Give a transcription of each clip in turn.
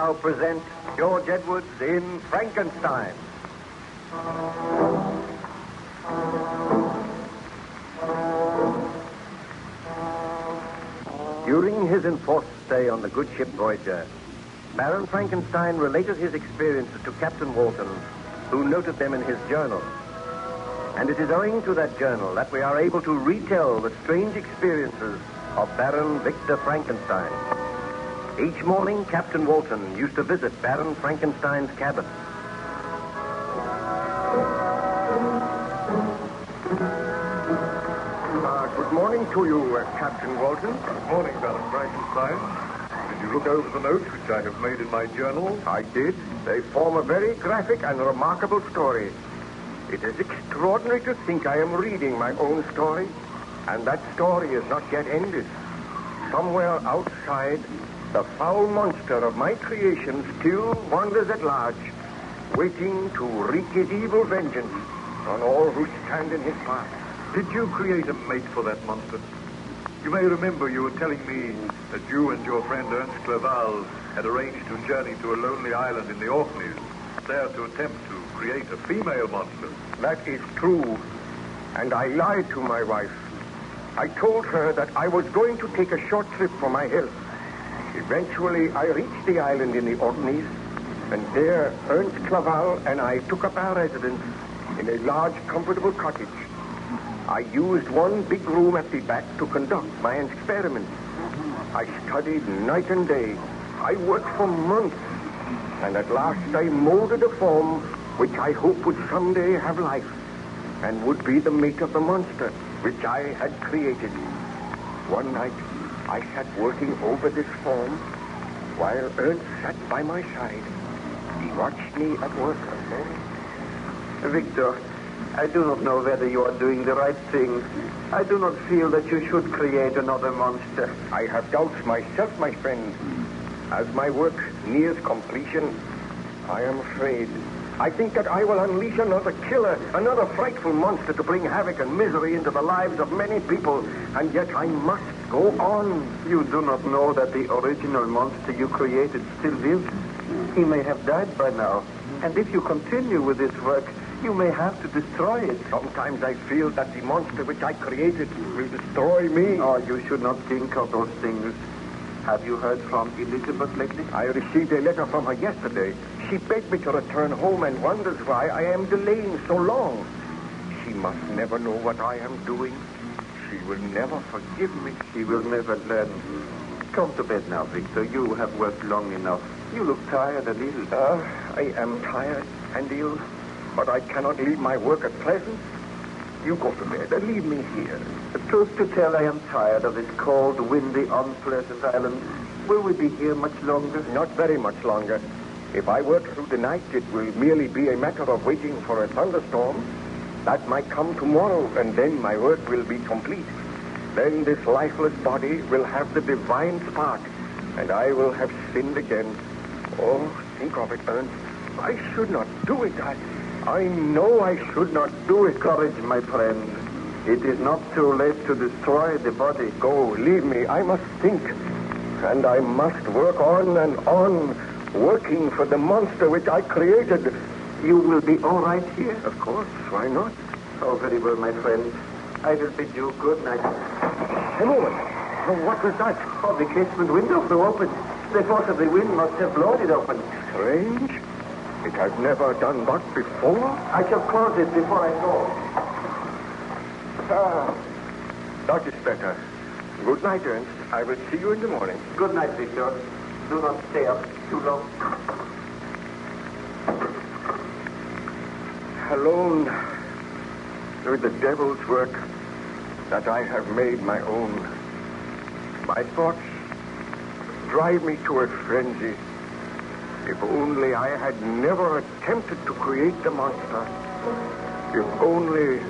now present George Edwards in Frankenstein. During his enforced stay on the good ship Voyager, Baron Frankenstein related his experiences to Captain Walton, who noted them in his journal. And it is owing to that journal that we are able to retell the strange experiences of Baron Victor Frankenstein. Each morning, Captain Walton used to visit Baron Frankenstein's cabin. Good morning to you, Captain Walton. Good morning, Baron Frankenstein. Did you look over the notes which I have made in my journal? I did. They form a very graphic and remarkable story. It is extraordinary to think I am reading my own story, and that story is not yet ended. Somewhere outside, the foul monster of my creation still wanders at large, waiting to wreak his evil vengeance on all who stand in his path. Did you create a mate for that monster? You may remember you were telling me that you and your friend Ernst Clerval had arranged to journey to a lonely island in the Orkneys, there to attempt to create a female monster. That is true, and I lied to my wife. I told her that I was going to take a short trip for my health. Eventually, I reached the island in the Orkneys, and there Ernst Clerval and I took up our residence in a large, comfortable cottage. I used one big room at the back to conduct my experiments. I studied night and day. I worked for months, and at last I molded a form which I hope would someday have life and would be the mate of the monster which I had created. One night, I sat working over this form while Ernst sat by my side. He watched me at work and then... Victor, I do not know whether you are doing the right thing. I do not feel that you should create another monster. I have doubts myself, my friend. As my work nears completion, I am afraid. I think that I will unleash another killer, another frightful monster to bring havoc and misery into the lives of many people, and yet I must go on. You do not know that the original monster you created still lives. He may have died by now, and if you continue with this work, you may have to destroy it. Sometimes I feel that the monster which I created will destroy me. Oh, you should not think of those things. Have you heard from Elizabeth lately? I received a letter from her yesterday. She begged me to return home and wonders why I am delaying so long. She must never know what I am doing. She will never forgive me. She will never learn. Come to bed now, Victor. You have worked long enough. You look tired and ill. I am tired and ill, but I cannot leave my work at present. You go to bed and leave me here. The truth to tell, I am tired of this cold, windy, unpleasant island. Will we be here much longer? Not very much longer. If I work through the night, it will merely be a matter of waiting for a thunderstorm. That might come tomorrow, and then my work will be complete. Then this lifeless body will have the divine spark, and I will have sinned again. Oh, think of it, Ernst. I should not do it. I know I should not do it. Courage, my friend. It is not too late to destroy the body. Go, leave me. I must think. And I must work on and on, working for the monster which I created. You will be all right here? Of course. Why not? Oh, very well, my friend. I will bid you good night. A moment. What was that? Oh, the casement window flew open. The force of the wind must have blown it open. Strange. It has never done that before. I shall close it before I go. That is better. Good night, Ernst. I will see you in the morning. Good night, Victor. Do not stay up too long. Alone with the devil's work that I have made my own. My thoughts drive me to a frenzy. If only I had never attempted to create the monster. If only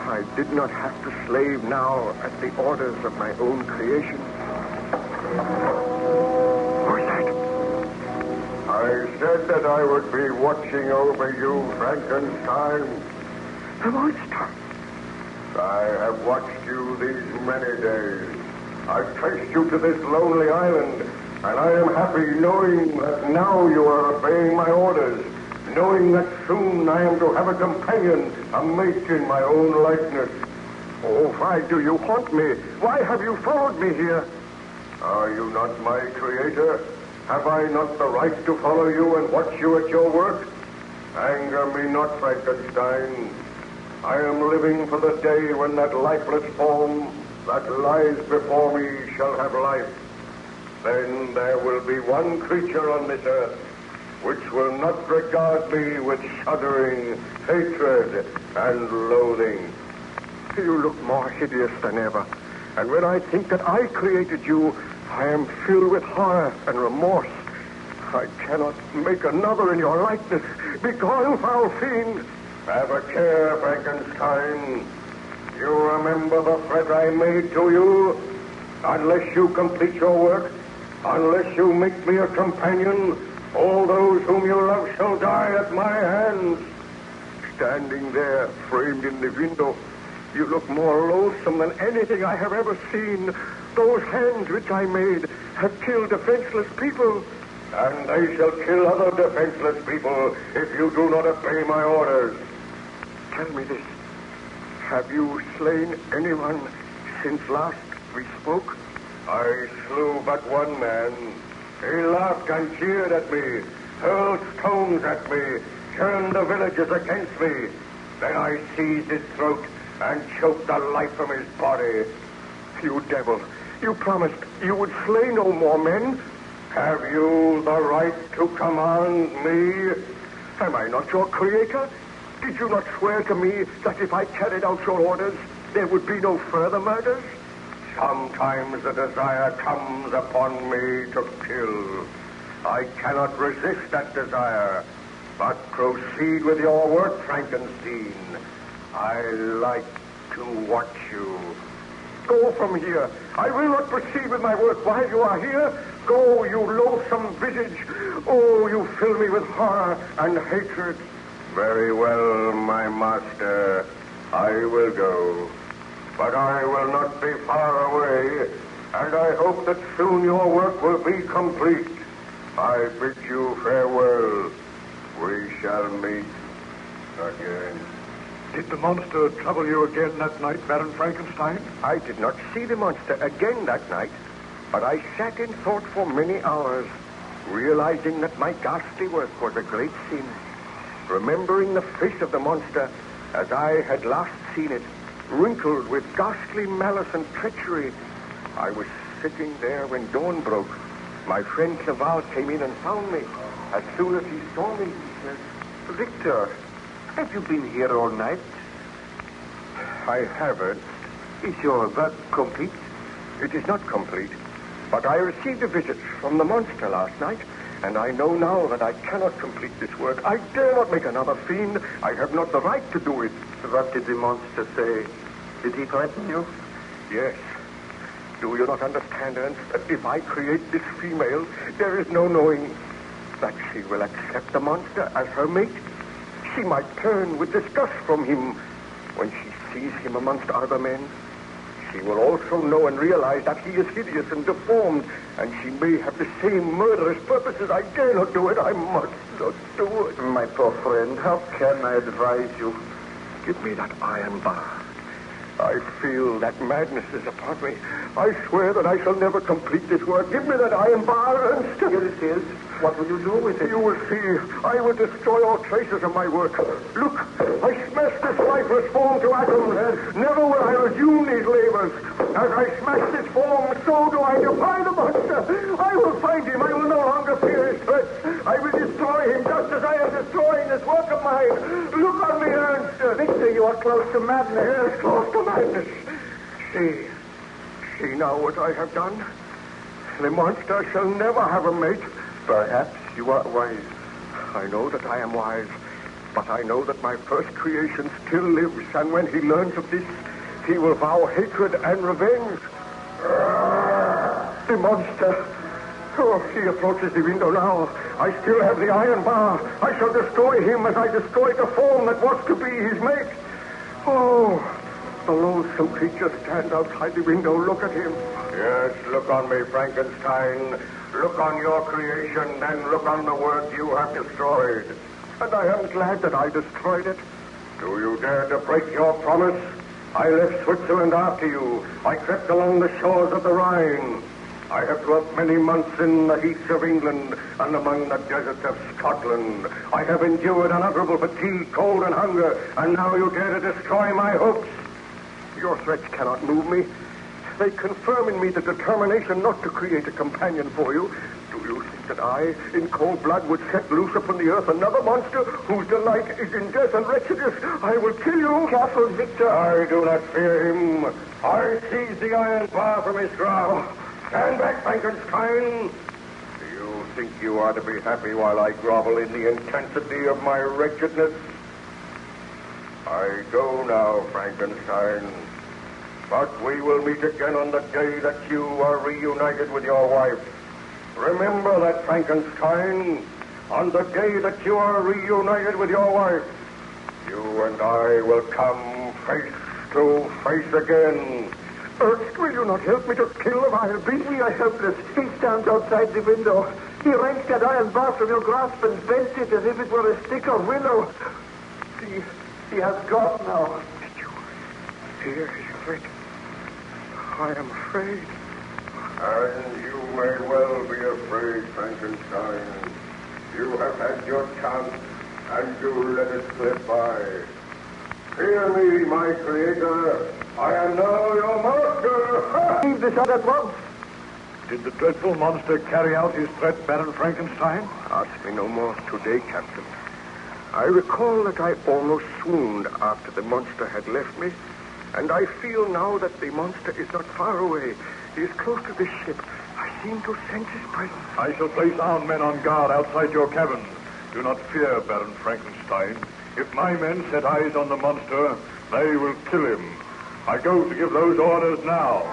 I did not have to slave now at the orders of my own creation. Who's that? I said that I would be watching over you, Frankenstein. The monster. I have watched you these many days. I've traced you to this lonely island, And I am happy knowing that now you are obeying my orders, knowing that soon I am to have a companion, a mate in my own likeness. Oh, why do you haunt me? Why have you followed me here? Are you not my creator? Have I not the right to follow you and watch you at your work? Anger me not, Frankenstein. I am living for the day when that lifeless form that lies before me shall have life. Then there will be one creature on this earth which will not regard me with shuddering hatred and loathing. You look more hideous than ever. And when I think that I created you, I am filled with horror and remorse. I cannot make another in your likeness. Begone, foul fiend! Have a care, Frankenstein. You remember the threat I made to you? Unless you complete your work, unless you make me a companion, all those whom you love shall die at my hands. Standing there, framed in the window, you look more loathsome than anything I have ever seen. Those hands which I made have killed defenseless people. And they shall kill other defenseless people if you do not obey my orders. Tell me this. Have you slain anyone since last we spoke? I slew but one man. He laughed and jeered at me, hurled stones at me, turned the villagers against me. Then I seized his throat and choked the life from his body. You devil, you promised you would slay no more men. Have you the right to command me? Am I not your creator? Did you not swear to me that if I carried out your orders, there would be no further murders? Sometimes the desire comes upon me to kill. I cannot resist that desire, but proceed with your work, Frankenstein. I like to watch you. Go from here. I will not proceed with my work while you are here. Go, you loathsome visage. Oh, you fill me with horror and hatred. Very well, my master. I will go. But I will not be far away, and I hope that soon your work will be complete. I bid you farewell. We shall meet again. Did the monster trouble you again that night, Baron Frankenstein? I did not see the monster again that night, but I sat in thought for many hours, realizing that my ghastly work was a great sin. Remembering the face of the monster as I had last seen it, wrinkled with ghastly malice and treachery, I was sitting there when dawn broke. My friend Clerval came in and found me. As soon as he saw me, he said, Victor, have you been here all night? I haven't. Is your work complete? It is not complete, but I received a visit from the monster last night, and I know now that I cannot complete this work. I dare not make another fiend. I have not the right to do it. What did the monster say? Did he threaten you? Yes. Do you not understand, Ernst, that if I create this female, there is no knowing that she will accept the monster as her mate? She might turn with disgust from him when she sees him amongst other men. She will also know and realize that he is hideous and deformed, and she may have the same murderous purposes. I dare not do it. I must not do it. My poor friend, how can I advise you? Give me that iron bar. I feel that madness is upon me. I swear that I shall never complete this work. Give me that iron bar, Ernst. Here it is. What will you do with it? You will see. I will destroy all traces of my work. Look, I smashed this lifeless form to atoms. Never will I resume these labors. As I smash this form, so do I defy the monster. I will find him. I will no longer fear his threats. I will destroy him just as I am destroying this work of mine. Look on me, Ernst. Victor, you are close to madness. Yes, close to madness. See now what I have done. The monster shall never have a mate. Perhaps you are wise. I know that I am wise, but I know that my first creation still lives, and when he learns of this, he will vow hatred and revenge. The monster. Oh, he approaches the window now. I still have the iron bar. I shall destroy him as I destroyed the form that was to be his mate. Oh, the loathsome creature stands outside the window. Look at him. Yes, look on me, Frankenstein. Look on your creation, then look on the work you have destroyed. And I am glad that I destroyed it. Do you dare to break your promise? I left Switzerland after you. I crept along the shores of the Rhine. I have dwelt many months in the heaths of England and among the deserts of Scotland. I have endured unutterable fatigue, cold, and hunger, and now you dare to destroy my hopes. Your threats cannot move me. They confirm in me the determination not to create a companion for you. Do you think that I, in cold blood, would set loose upon the earth another monster whose delight is in death and wretchedness? I will kill you. Careful, Victor. I do not fear him. I seize the iron bar from his grasp. Stand back, Frankenstein. Do you think you are to be happy while I grovel in the intensity of my wretchedness? I go now, Frankenstein. But we will meet again on the day that you are reunited with your wife. Remember that, Frankenstein. On the day that you are reunited with your wife, you and I will come face to face again. Ernst, will you not help me to kill him? I'll be. We are helpless. He stands outside the window. He wrenched that iron bar from your grasp and bent it as if it were a stick of willow. He has gone now. Did you hear his threat? I am afraid. And you may well be afraid, Frankenstein. You have had your chance, and you let it slip by. Hear me, my creator. I am now your master. Leave this out at once. Did the dreadful monster carry out his threat, Baron Frankenstein? Ask me no more today, Captain. I recall that I almost swooned after the monster had left me, and I feel now that the monster is not far away. He is close to the ship. I seem to sense his presence. I shall place armed men on guard outside your cabin. Do not fear, Baron Frankenstein. If my men set eyes on the monster, they will kill him. I go to give those orders now.